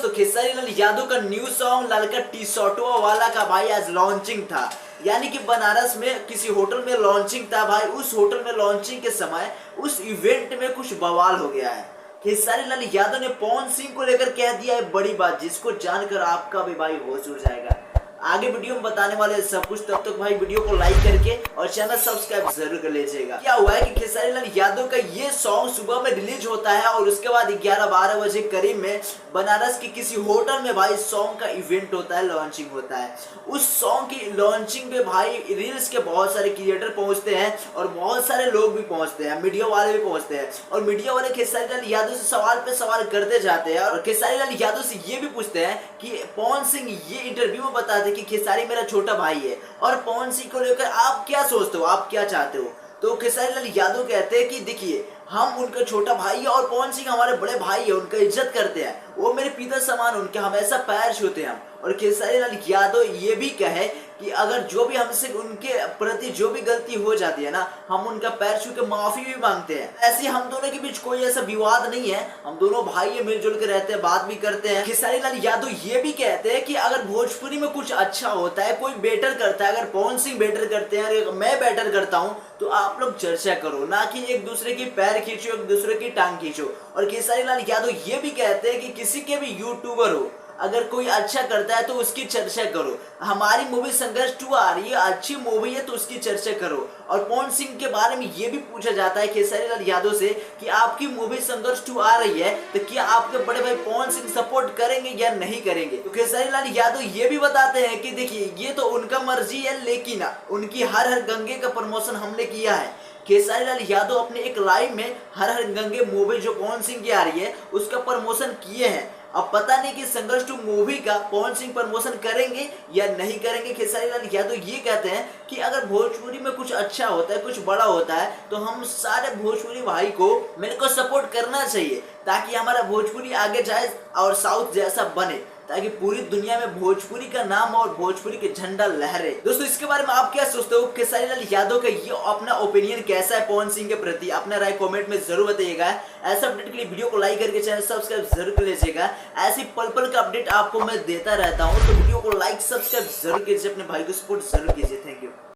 दोस्तों, खेसारी लाल यादव का new song ललका टी शर्टों वाला का भाई आज लॉन्चिंग था। यानी कि बनारस में किसी होटल में लॉन्चिंग था भाई। उस होटल में लॉन्चिंग के समय उस इवेंट में कुछ बवाल हो गया है। खेसारी लाल यादव ने पवन सिंह को लेकर कह दिया है बड़ी बात, जिसको जानकर आपका भी भाई होश उड़ जाएगा। आगे वीडियो में बताने वाले सब कुछ, तब तक भाई वीडियो को लाइक करके और चैनल सब्सक्राइब जरूर कर लीजिएगा। क्या हुआ है कि खेसारी लाल यादव का ये सॉन्ग सुबह में रिलीज होता है और उसके बाद 11-12 बजे करीब में बनारस के किसी होटल में भाई सॉन्ग का इवेंट होता है, लॉन्चिंग होता है। उस सॉन्ग की लॉन्चिंग पे भाई रील्स के बहुत सारे क्रिएटर पहुंचते हैं और बहुत सारे लोग भी पहुंचते हैं, मीडिया वाले भी पहुंचते हैं और मीडिया वाले खेसारी लाल यादव से सवाल पे सवाल करते जाते हैं और खेसारी लाल यादव से ये भी पूछते हैं कि पवन सिंह ये इंटरव्यू में बताते कि खेसारी मेरा छोटा भाई है और पवन सिंह को लेकर आप क्या सोचते हो, आप क्या चाहते हो। तो खेसारी लाल यादव कहते हैं कि देखिए, हम उनका छोटा भाई है और पवन सिंह हमारे बड़े भाई है, उनका इज्जत करते हैं, वो मेरे पिता समान, उनके हमेशा पैर छूते हैं हम। और खेसारी लाल यादव ये भी कहे कि अगर जो भी हमसे उनके प्रति जो भी गलती हो जाती है ना, हम उनका पैर छू के माफी भी मांगते हैं। ऐसे हम दोनों के बीच कोई ऐसा विवाद नहीं है, हम दोनों भाई मिलजुल के रहते हैं, बात भी करते हैं। खेसारी लाल यादव ये भी कहते हैं कि अगर भोजपुरी में कुछ अच्छा होता है, कोई बेटर करता है, अगर पवन सिंह बेटर करते हैं, अगर मैं बेटर करता हूँ, तो आप लोग चर्चा करो, ना कि एक दूसरे की पैर खींचो, एक दूसरे की टांग खींचो। और खेसारी लाल यादव ये भी कहते हैं कि किसी के भी यूट्यूबर हो, अगर कोई अच्छा करता है तो उसकी चर्चा करो। हमारी मूवी संघर्ष 2 आ रही है, अच्छी मूवी है तो उसकी चर्चा करो। और पवन सिंह के बारे में ये भी पूछा जाता है खेसारी लाल यादव से कि आपकी मूवी संघर्ष 2 आ रही है तो क्या आपके बड़े भाई पवन सिंह सपोर्ट करेंगे या नहीं करेंगे। तो खेसारी लाल यादव ये भी बताते हैं कि देखिए, ये तो उनका मर्जी है, लेकिन उनकी हर हर गंगे का प्रमोशन हमने किया है। खेसारी लाल यादव अपने एक लाइव में हर हर गंगे मूवी जो पवन सिंह की आ रही है उसका प्रमोशन किए हैं। अब पता नहीं कि संघर्ष 2 मूवी का पवन सिंह प्रमोशन करेंगे या नहीं करेंगे। खेसारी लाल यादव ये कहते हैं कि अगर भोजपुरी में कुछ अच्छा होता है, कुछ बड़ा होता है, तो हम सारे भोजपुरी भाई को मेरे को सपोर्ट करना चाहिए ताकि हमारा भोजपुरी आगे जाए और साउथ जैसा बने, ताकि पूरी दुनिया में भोजपुरी का नाम और भोजपुरी के झंडा लहरे। दोस्तों, इसके बारे में आप क्या सोचते हो? खेसारी लाल यादव का ये अपना ओपिनियन कैसा है पवन सिंह के प्रति? अपना राय कमेंट में जरूर बताइएगा। ऐसा अपडेट के लिए वीडियो को लाइक करके चैनल सब्सक्राइब जरूर कर लीजिएगा। ऐसी पल पल का अपडेट आपको मैं देता रहता हूँ, तो वीडियो को लाइक सब्सक्राइब जरूर कीजिए, अपने भाई को सपोर्ट जरूर कीजिए। Thank you.